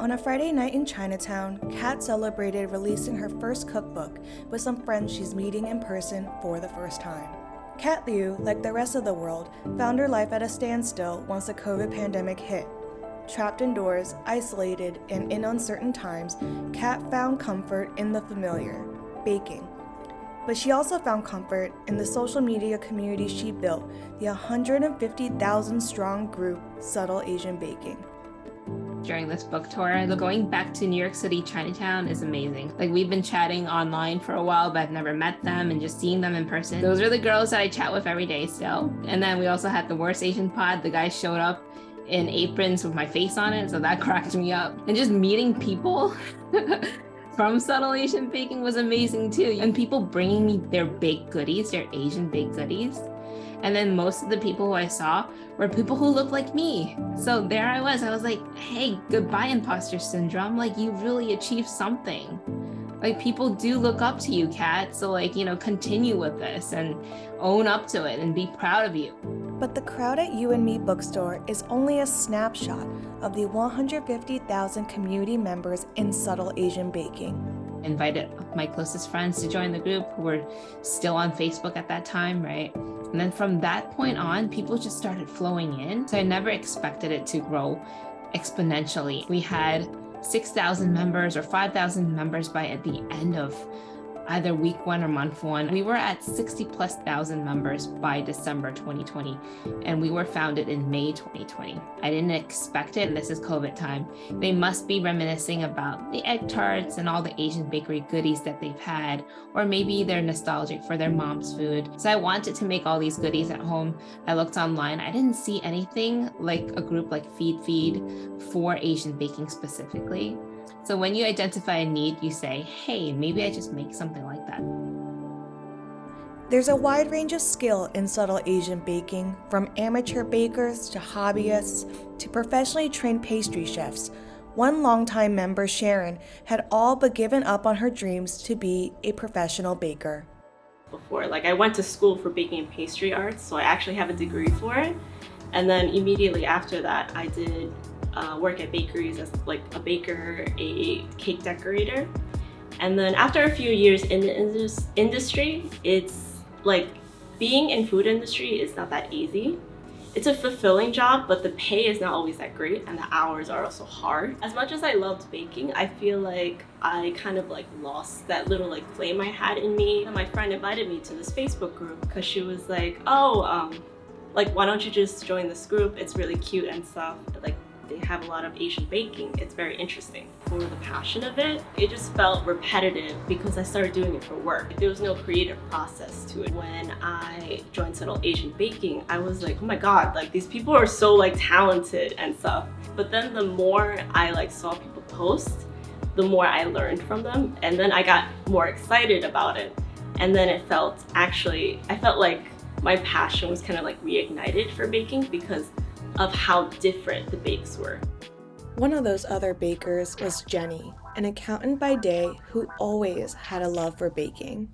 On a Friday night in Chinatown, Kat celebrated releasing her first cookbook with some friends she's meeting in person for the first time. Kat Lieu, like the rest of the world, found her life at a standstill once the COVID pandemic hit. Trapped indoors, isolated, and in uncertain times, Kat found comfort in the familiar, baking. But she also found comfort in the social media community she built, the 150,000 strong group Subtle Asian Baking. During this book tour, going back to New York City, Chinatown is amazing. Like, we've been chatting online for a while, but I've never met them, and just seeing them in person. Those are the girls that I chat with every day still. And then we also had the Worst Asian Pod. The guys showed up in aprons with my face on it, so that cracked me up. And just meeting people from Subtle Asian Baking was amazing too. And people bringing me their baked goodies, their Asian baked goodies. And then most of the people who I saw were people who looked like me. So there I was like, hey, goodbye imposter syndrome. Like, you really achieved something. Like, people do look up to you, Kat. So continue with this and own up to it and be proud of you. But the crowd at You and Me bookstore is only a snapshot of the 150,000 community members in Subtle Asian Baking. I invited my closest friends to join the group who were still on Facebook at that time, right? And then from that point on, people just started flowing in. So I never expected it to grow exponentially. We had 6,000 members or 5,000 members by the end of either week 1 or month 1. We were at 60,000+ members by December 2020, and we were founded in May 2020. I didn't expect it, and this is COVID time. They must be reminiscing about the egg tarts and all the Asian bakery goodies that they've had, or maybe they're nostalgic for their mom's food. So I wanted to make all these goodies at home. I looked online. I didn't see anything like a group like Feed for Asian baking specifically. So when you identify a need, you say, hey, maybe I just make something like that. There's a wide range of skill in Subtle Asian Baking, from amateur bakers to hobbyists to professionally trained pastry chefs. One longtime member, Sharon, had all but given up on her dreams to be a professional baker. Before, I went to school for baking and pastry arts, so I actually have a degree for it. And then immediately after that, I did work at bakeries as a baker, a cake decorator. And then after a few years in the industry, it's being in food industry is not that easy. It's a fulfilling job, but the pay is not always that great, and the hours are also hard. As much as I loved baking, I feel like I kind of lost that little flame I had in me. And my friend invited me to this Facebook group because she was like, oh, why don't you just join this group? It's really cute and stuff. They have a lot of Asian baking. It's very interesting. For the passion of it, it just felt repetitive because I started doing it for work. There was no creative process to it. When I joined Subtle Asian Baking, I was like, oh my God, these people are so talented and stuff. But then the more I saw people post, the more I learned from them. And then I got more excited about it. And then I felt like my passion was kind of reignited for baking because of how different the bakes were. One of those other bakers was Jenny, an accountant by day who always had a love for baking.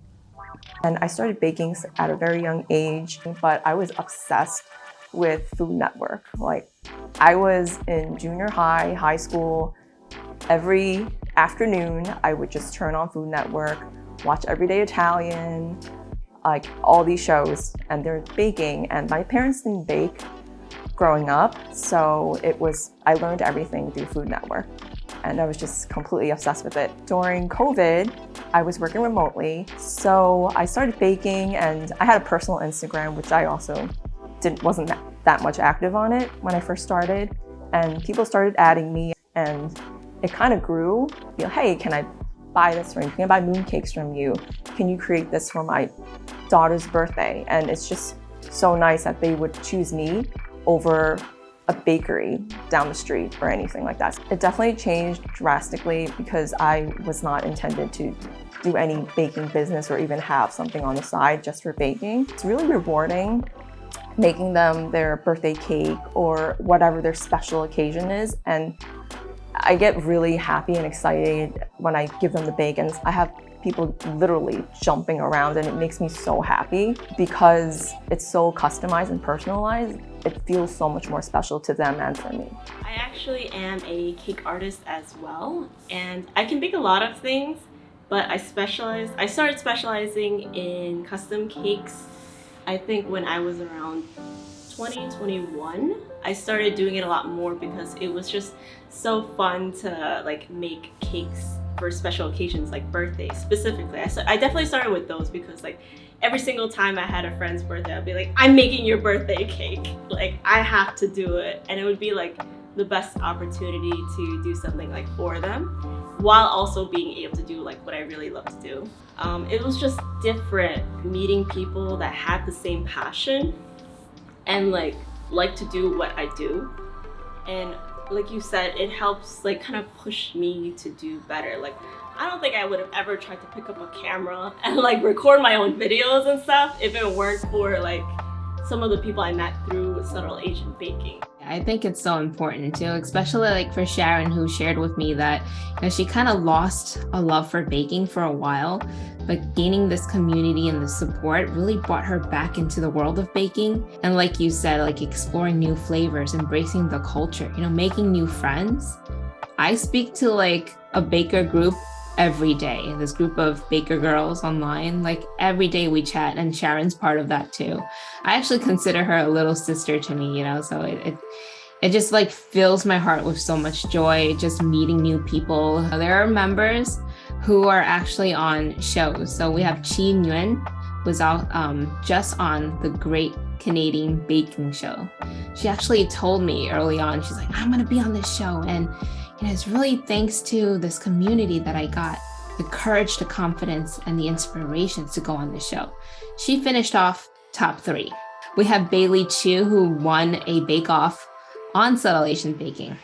And I started baking at a very young age, but I was obsessed with Food Network. I was in junior high, high school. Every afternoon, I would just turn on Food Network, watch Everyday Italian, all these shows, and they're baking. And my parents didn't bake growing up, so I learned everything through Food Network, and I was just completely obsessed with it. During COVID, I was working remotely, so I started baking, and I had a personal Instagram, which I also wasn't that much active on it when I first started, and people started adding me, and it kind of grew. Hey, can I buy this from you? Can I buy mooncakes from you? Can you create this for my daughter's birthday? And it's just so nice that they would choose me over a bakery down the street or anything like that. It definitely changed drastically because I was not intended to do any baking business or even have something on the side just for baking. It's really rewarding making them their birthday cake or whatever their special occasion is, and I get really happy and excited when I give them the bake, and I have people literally jumping around, and it makes me so happy because it's so customized and personalized. it feels so much more special to them and for me. I actually am a cake artist as well, and I can bake a lot of things, but I started specializing in custom cakes, I think when I was around 2021. I started doing it a lot more because it was just so fun to like make cakes for special occasions like birthdays specifically. I definitely started with those because like every single time I had a friend's birthday, I'd be like, I'm making your birthday cake. Like I have to do it. And it would be like the best opportunity to do something like for them while also being able to do like what I really love to do. It was just different meeting people that had the same passion and like to do what I do. And like you said, it helps like kind of push me to do better. Like I don't think I would have ever tried to pick up a camera and like record my own videos and stuff if it weren't for like some of the people I met through Subtle Asian Baking. I think it's so important too, especially like for Sharon, who shared with me that she kind of lost a love for baking for a while, but gaining this community and the support really brought her back into the world of baking. And like you said, like exploring new flavors, embracing the culture, making new friends. I speak to like a baker group every day, this group of baker girls online, like every day we chat, and Sharon's part of that too. I actually consider her a little sister to me, so it just like fills my heart with so much joy, just meeting new people. There are members who are actually on shows. So we have Chi Nguyen, who's out just on the Great Canadian Baking Show. She actually told me early on, she's like, I'm gonna be on this show, and it's really thanks to this community that I got the courage, the confidence, and the inspirations to go on this show. She finished off top 3. We have Bailey Chu, who won a bake-off on Subtle Asian Baking.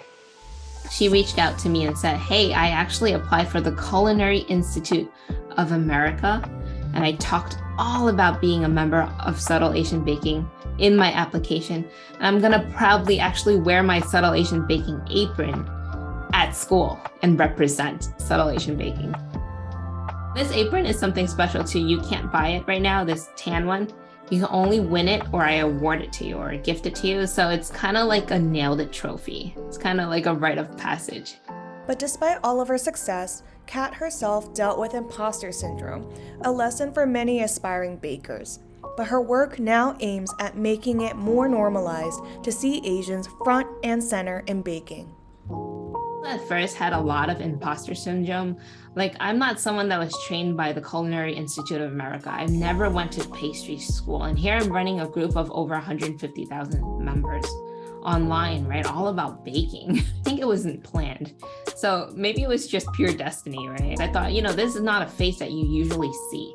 She reached out to me and said, hey, I actually applied for the Culinary Institute of America, and I talked all about being a member of Subtle Asian Baking in my application. And I'm gonna proudly actually wear my Subtle Asian Baking apron at school and represent Subtle Asian Baking. This apron is something special too. You can't buy it right now, this tan one. You can only win it, or I award it to you or gift it to you. So it's kind of like a nailed it trophy. It's kind of like a rite of passage. But despite all of her success, Kat herself dealt with imposter syndrome, a lesson for many aspiring bakers. But her work now aims at making it more normalized to see Asians front and center in baking. At first had a lot of imposter syndrome. Like, I'm not someone that was trained by the Culinary Institute of America. I never went to pastry school. And here I'm running a group of over 150,000 members online, right? All about baking. I think it wasn't planned. So maybe it was just pure destiny, right? I thought, this is not a face that you usually see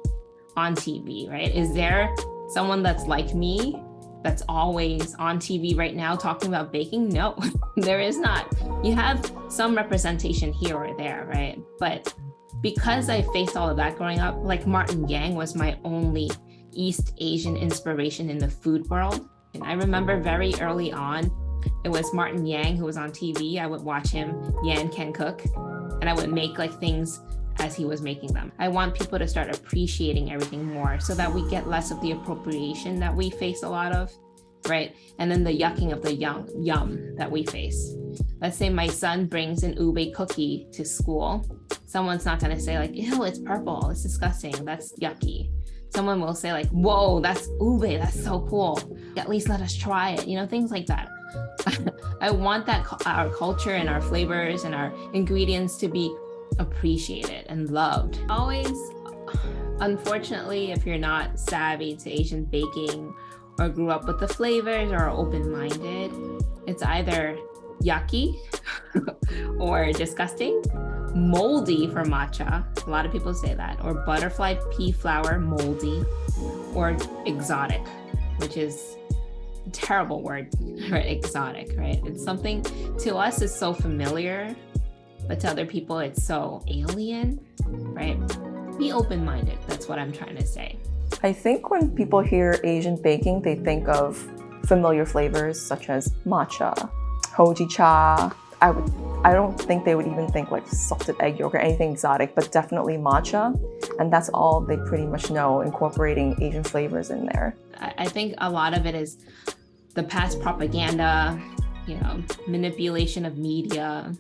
on TV, right? Is there someone that's like me that's always on TV right now talking about baking? No, there is not. You have some representation here or there, right? But because I faced all of that growing up, like Martin Yang was my only East Asian inspiration in the food world. And I remember very early on, it was Martin Yang who was on TV. I would watch him, Yan Can Cook, and I would make like things as he was making them. I want people to start appreciating everything more so that we get less of the appropriation that we face a lot of, right? And then the yucking of the yum that we face. Let's say my son brings an ube cookie to school. Someone's not gonna say like, ew, it's purple, it's disgusting, that's yucky. Someone will say like, whoa, that's ube, that's so cool. At least let us try it, things like that. I want that our culture and our flavors and our ingredients to be appreciated and loved. Always, unfortunately, if you're not savvy to Asian baking or grew up with the flavors or are open-minded, it's either yucky or disgusting, moldy for matcha, a lot of people say that, or butterfly pea flour, moldy, or exotic, which is a terrible word, right? Exotic, right? It's something to us is so familiar, but to other people it's so alien, right? Be open-minded, that's what I'm trying to say. I think when people hear Asian baking, they think of familiar flavors such as matcha, hojicha. I don't think they would even think like salted egg yolk or anything exotic, but definitely matcha. And that's all they pretty much know, incorporating Asian flavors in there. I think a lot of it is the past propaganda, manipulation of media,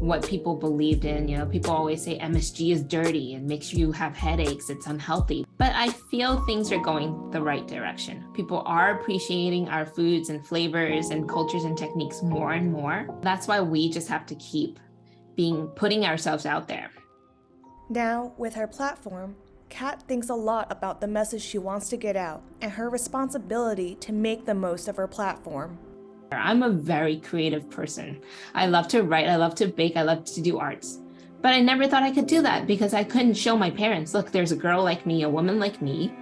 what people believed in. People always say MSG is dirty and makes you have headaches, it's unhealthy. But I feel things are going the right direction. People are appreciating our foods and flavors and cultures and techniques more and more. That's why we just have to keep putting ourselves out there. Now, with her platform, Kat thinks a lot about the message she wants to get out and her responsibility to make the most of her platform. I'm a very creative person. I love to write, I love to bake, I love to do arts. But I never thought I could do that because I couldn't show my parents, look, there's a girl like me, a woman like me,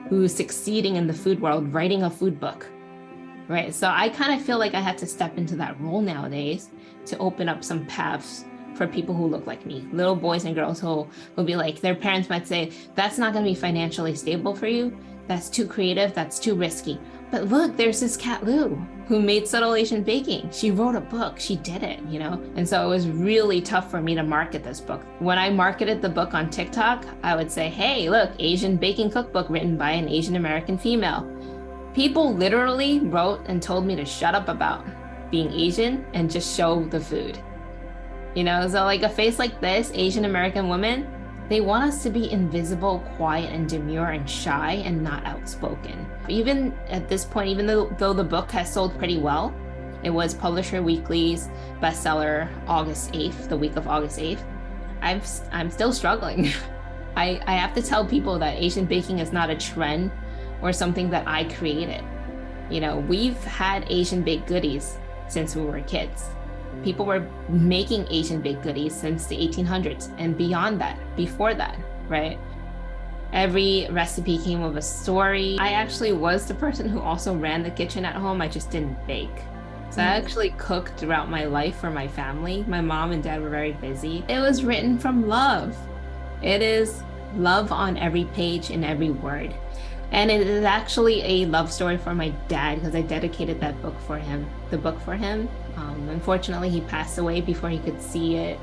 who's succeeding in the food world, writing a food book, right? So I kind of feel like I had to step into that role nowadays to open up some paths for people who look like me, little boys and girls who will be like, their parents might say, that's not going to be financially stable for you. That's too creative, that's too risky. But look, there's this Kat Lieu who made Subtle Asian Baking. She wrote a book, she did it, And so it was really tough for me to market this book. When I marketed the book on TikTok, I would say, hey, look, Asian baking cookbook written by an Asian American female. People literally wrote and told me to shut up about being Asian and just show the food. So like a face like this, Asian American woman, they want us to be invisible, quiet, and demure and shy and not outspoken. Even at this point, even though the book has sold pretty well, it was Publisher Weekly's bestseller August 8th, the week of August 8th, I'm still struggling. I have to tell people that Asian baking is not a trend or something that I created. We've had Asian baked goodies since we were kids. People were making Asian baked goodies since the 1800s and beyond that, before that, right? Every recipe came with a story. I actually was the person who also ran the kitchen at home. I just didn't bake. So I actually cooked throughout my life for my family. My mom and dad were very busy. It was written from love. It is love on every page and every word. And it is actually a love story for my dad because I dedicated the book for him. Unfortunately, he passed away before he could see it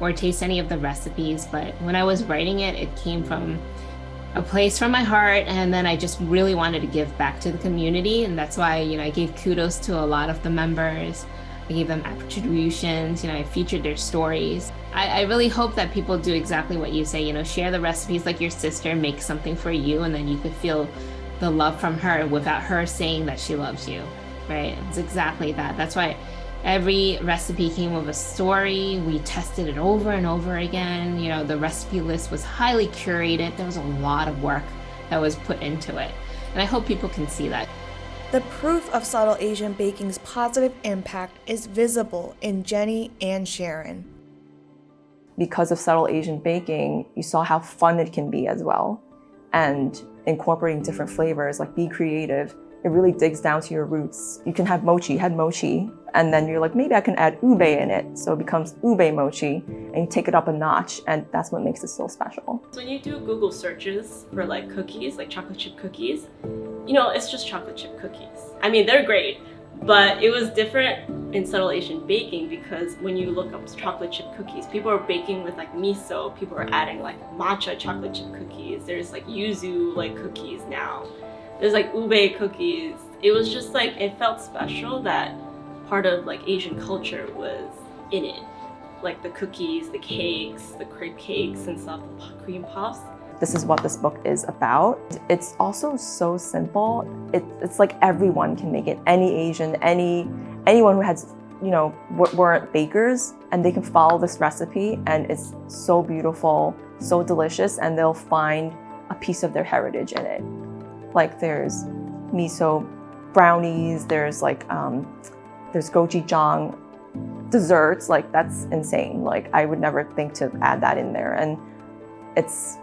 or taste any of the recipes. But when I was writing it, it came from a place from my heart. And then I just really wanted to give back to the community. And that's why, I gave kudos to a lot of the members. I gave them attributions, I featured their stories. I really hope that people do exactly what you say, share the recipes like your sister, make something for you, and then you could feel the love from her without her saying that she loves you, right? It's exactly that. That's why every recipe came with a story. We tested it over and over again. The recipe list was highly curated. There was a lot of work that was put into it. And I hope people can see that. The proof of Subtle Asian Baking's positive impact is visible in Jenny and Sharon. Because of Subtle Asian Baking, you saw how fun it can be as well. And incorporating different flavors, like be creative, it really digs down to your roots. You can have mochi, and then you're like, maybe I can add ube in it. So it becomes ube mochi, and you take it up a notch, and that's what makes it so special. So when you do Google searches for like cookies, like chocolate chip cookies, it's just chocolate chip cookies. I mean, they're great, but it was different in Subtle Asian Baking because when you look up chocolate chip cookies, people are baking with like miso, people are adding like matcha chocolate chip cookies, there's like yuzu like cookies now, there's like ube cookies. It was just like, it felt special that part of like Asian culture was in it. Like the cookies, the cakes, the crepe cakes and stuff, the cream puffs. This is what this book is about. It's also so simple. It's like everyone can make it. Any Asian, anyone who has, weren't bakers, and they can follow this recipe, and it's so beautiful, so delicious, and they'll find a piece of their heritage in it. Like there's miso brownies, there's gochujang desserts. Like that's insane. Like I would never think to add that in there, and it's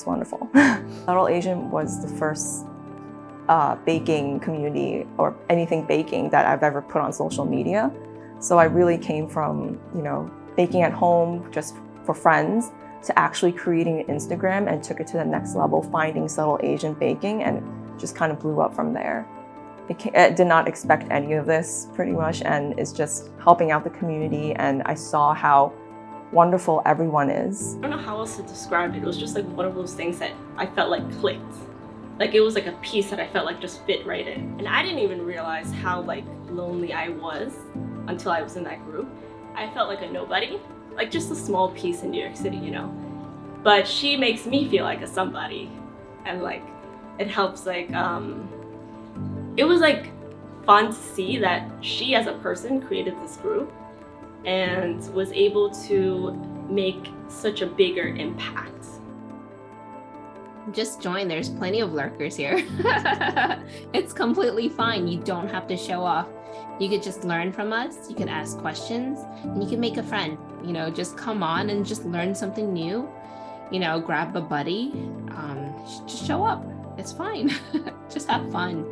wonderful. Subtle Asian was the first baking community or anything baking that I've ever put on social media. So I really came from, baking at home just for friends to actually creating an Instagram and took it to the next level, finding Subtle Asian Baking, and just kind of blew up from there. I did not expect any of this pretty much, and it's just helping out the community, and I saw how wonderful everyone is. I don't know how else to describe it. It was just like one of those things that I felt like clicked. Like it was like a piece that I felt like just fit right in. And I didn't even realize how like lonely I was until I was in that group. I felt like a nobody, like just a small piece in New York City, you know. But she makes me feel like a somebody, and like it helps like it was like fun to see that she as a person created this group and was able to make such a bigger impact. Just join. There's plenty of lurkers here. It's completely fine. You don't have to show off. You could just learn from us. You can ask questions and you can make a friend. You know, just come on and just learn something new. You know, grab a buddy. Just show up. It's fine. Just have fun.